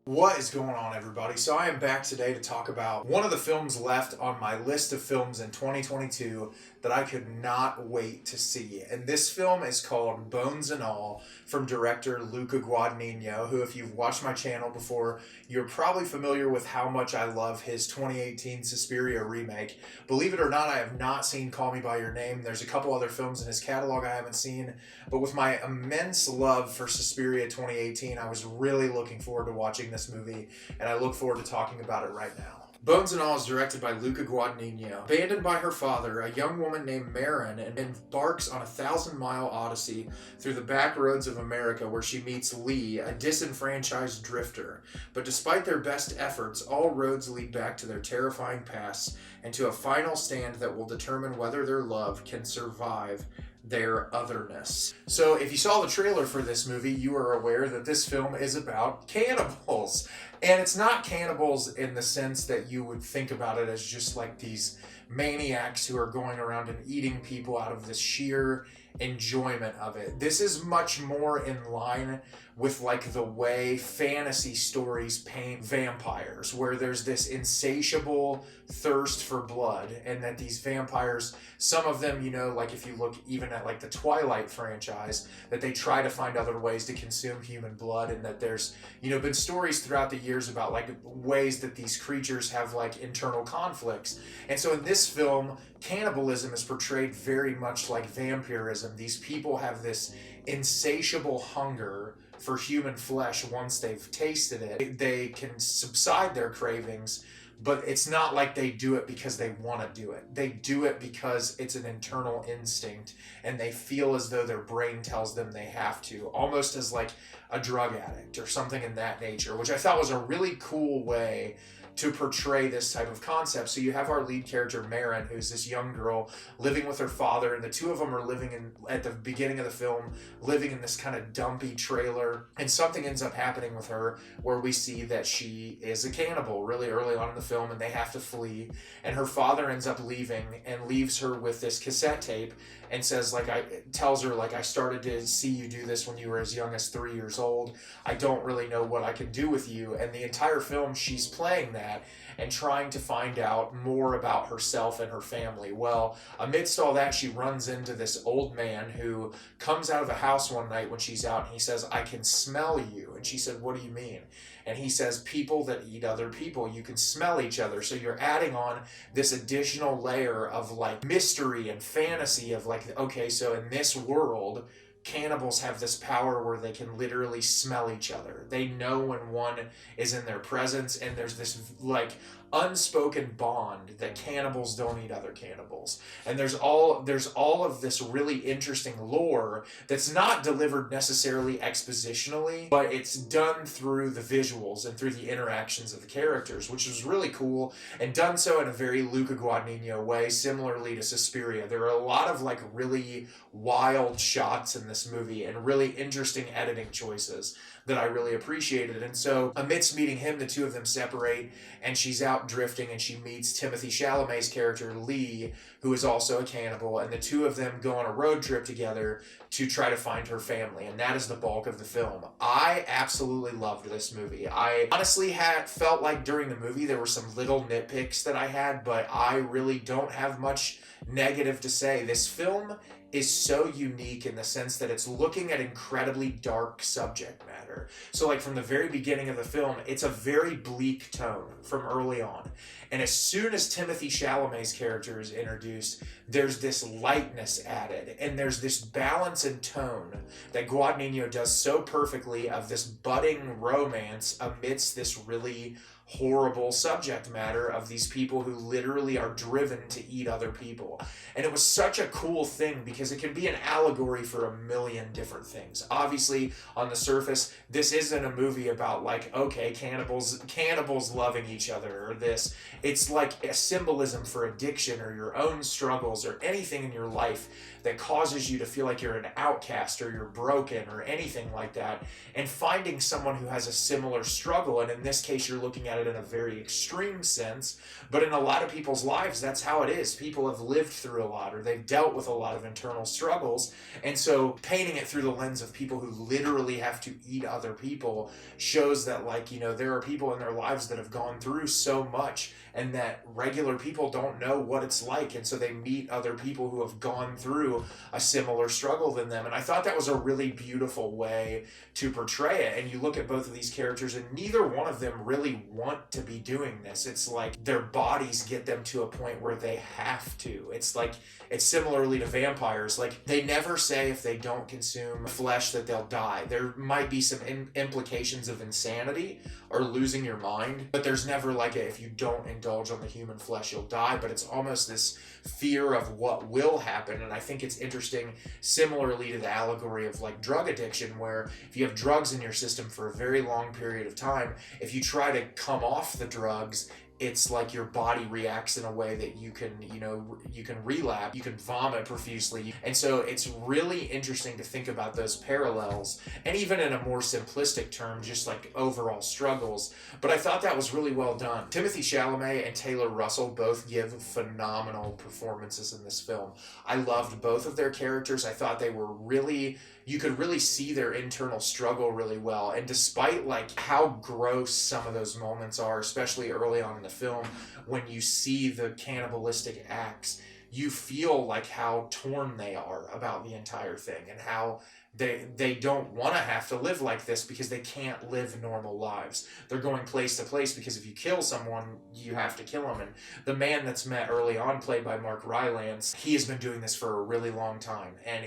What is going on, everybody? So I am back today to talk about one of the films left on my list of films in 2022 that I could not wait to see. And this film is called Bones and All from director Luca Guadagnino, who, if you've watched my channel before, you're probably familiar with how much I love his 2018 Suspiria remake. Believe it or not, I have not seen Call Me By Your Name. There's a couple other films in his catalog I haven't seen, but with my immense love for Suspiria 2018, I was really looking forward to watching this movie, and I look forward to talking about it right now. Bones and All is directed by Luca Guadagnino. Abandoned by her father, a young woman named Maren embarks on a 1,000-mile odyssey through the back roads of America where she meets Lee, a disenfranchised drifter. But despite their best efforts, all roads lead back to their terrifying past and to a final stand that will determine whether their love can survive their otherness. So if you saw the trailer for this movie, you are aware that this film is about cannibals. And it's not cannibals in the sense that you would think about it as just like these maniacs who are going around and eating people out of the sheer enjoyment of it. This is much more in line with like the way fantasy stories paint vampires, where there's this insatiable thirst for blood, and that these vampires, some of them, you know, like if you look even at like the Twilight franchise, that they try to find other ways to consume human blood, and that there's, you know, been stories throughout the years about like ways that these creatures have like internal conflicts. And so in this film, cannibalism is portrayed very much like vampirism. These people have this insatiable hunger for human flesh. Once they've tasted it, they can subside their cravings, but it's not like they do it because they want to do it. They do it because it's an internal instinct, and they feel as though their brain tells them they have to, almost as like a drug addict or something in that nature, which I thought was a really cool way to portray this type of concept. So you have our lead character, Maren, who's this young girl living with her father, and the two of them are living in, at the beginning of the film, living in this kind of dumpy trailer, and something ends up happening with her where we see that she is a cannibal really early on in the film, and they have to flee, and her father ends up leaving and leaves her with this cassette tape and says, like, tells her, like, I started to see you do this when you were as young as 3 years old. I don't really know what I can do with you. And the entire film, she's playing that and trying to find out more about herself and her family. Well, amidst all that, she runs into this old man who comes out of the house one night when she's out, and he says, I can smell you. And she said, what do you mean? And he says, people that eat other people, you can smell each other. So you're adding on this additional layer of like mystery and fantasy of like, okay, so in this world, cannibals have this power where they can literally smell each other. They know when one is in their presence, and there's this like unspoken bond that cannibals don't eat other cannibals. And there's all of this really interesting lore that's not delivered necessarily expositionally, but it's done through the visuals and through the interactions of the characters, which is really cool, and done so in a very Luca Guadagnino way, similarly to Suspiria. There are a lot of like really wild shots in this movie and really interesting editing choices that I really appreciated. And so amidst meeting him, the two of them separate, and she's out drifting, and she meets Timothée Chalamet's character Lee, who is also a cannibal, and the two of them go on a road trip together to try to find her family, and that is the bulk of the film. I absolutely loved this movie. I honestly felt like during the movie there were some little nitpicks that I had, but I really don't have much negative to say. This film is so unique in the sense that it's looking at incredibly dark subject matter. So like from the very beginning of the film, it's a very bleak tone from early on. And as soon as Timothée Chalamet's character is introduced, there's this lightness added, and there's this balance and tone that Guadagnino does so perfectly of this budding romance amidst this really horrible subject matter of these people who literally are driven to eat other people. And it was such a cool thing because it can be an allegory for a million different things. Obviously, on the surface, this isn't a movie about like, okay, cannibals loving each other or this. It's like a symbolism for addiction or your own struggles or anything in your life that causes you to feel like you're an outcast or you're broken or anything like that, and finding someone who has a similar struggle. And in this case, you're looking at it it in a very extreme sense, but in a lot of people's lives, that's how it is. People have lived through a lot, or they've dealt with a lot of internal struggles, and so painting it through the lens of people who literally have to eat other people shows that, like, you know, there are people in their lives that have gone through so much, and that regular people don't know what it's like, and so they meet other people who have gone through a similar struggle than them. And I thought that was a really beautiful way to portray it. And you look at both of these characters, and neither one of them really want to be doing this. It's like their bodies get them to a point where they have to. It's like, it's similarly to vampires. Like, they never say if they don't consume flesh that they'll die. There might be some implications of insanity or losing your mind, but there's never like if you don't indulge on the human flesh, you'll die. But it's almost this fear of what will happen. And I think it's interesting, similarly to the allegory of like drug addiction, where if you have drugs in your system for a very long period of time, if you try to come off the drugs, it's like your body reacts in a way that you can, you know, you can relapse, you can vomit profusely. And so it's really interesting to think about those parallels, and even in a more simplistic term, just like overall struggles. But I thought that was really well done. Timothée Chalamet and Taylor Russell both give phenomenal performances in this film. I loved both of their characters. I thought they were really, you could really see their internal struggle really well. And despite like how gross some of those moments are, especially early on in the film, when you see the cannibalistic acts, you feel like how torn they are about the entire thing, and how they don't want to have to live like this because they can't live normal lives. They're going place to place because if you kill someone, you have to kill them. And the man that's met early on, played by Rylance, he has been doing this for a really long time. And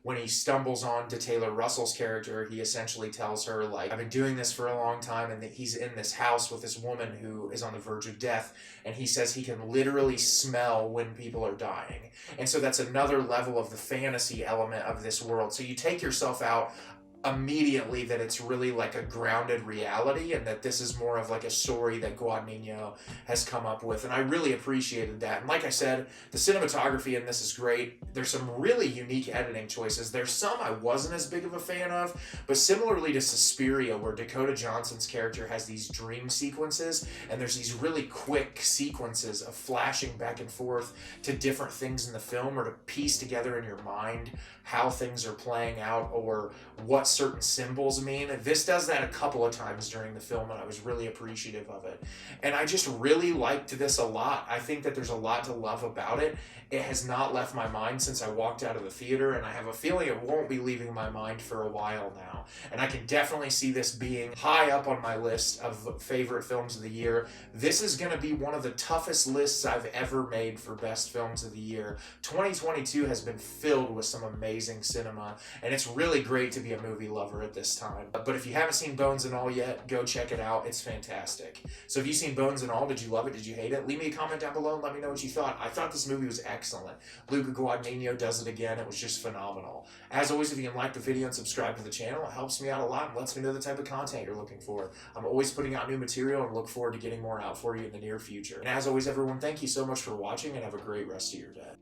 when he stumbles on to Taylor Russell's character, he essentially tells her, like, I've been doing this for a long time, and that he's in this house with this woman who is on the verge of death, and he says he can literally smell when people are dying. And so that's another level of the fantasy element of this world. So you take yourself out immediately that it's really like a grounded reality, and that this is more of like a story that Guadagnino has come up with. And I really appreciated that. And like I said, the cinematography in this is great. There's some really unique editing choices. There's some I wasn't as big of a fan of, but similarly to Suspiria, where Dakota Johnson's character has these dream sequences, and there's these really quick sequences of flashing back and forth to different things in the film, or to piece together in your mind how things are playing out or what certain symbols mean. This does that a couple of times during the film, and I was really appreciative of it. And I just really liked this a lot. I think that there's a lot to love about it. It has not left my mind since I walked out of the theater, and I have a feeling it won't be leaving my mind for a while now. And I can definitely see this being high up on my list of favorite films of the year. This is going to be one of the toughest lists I've ever made for best films of the year. 2022 has been filled with some amazing cinema, and it's really great to be a movie lover at this time. But if you haven't seen Bones and All yet, go check it out. It's fantastic. So have you seen Bones and All? Did you love it? Did you hate it? Leave me a comment down below and let me know what you thought. I thought this movie was excellent. Luca Guadagnino does it again. It was just phenomenal. As always, if you can like the video and subscribe to the channel, it helps me out a lot and lets me know the type of content you're looking for. I'm always putting out new material and look forward to getting more out for you in the near future. And as always, everyone, thank you so much for watching, and have a great rest of your day.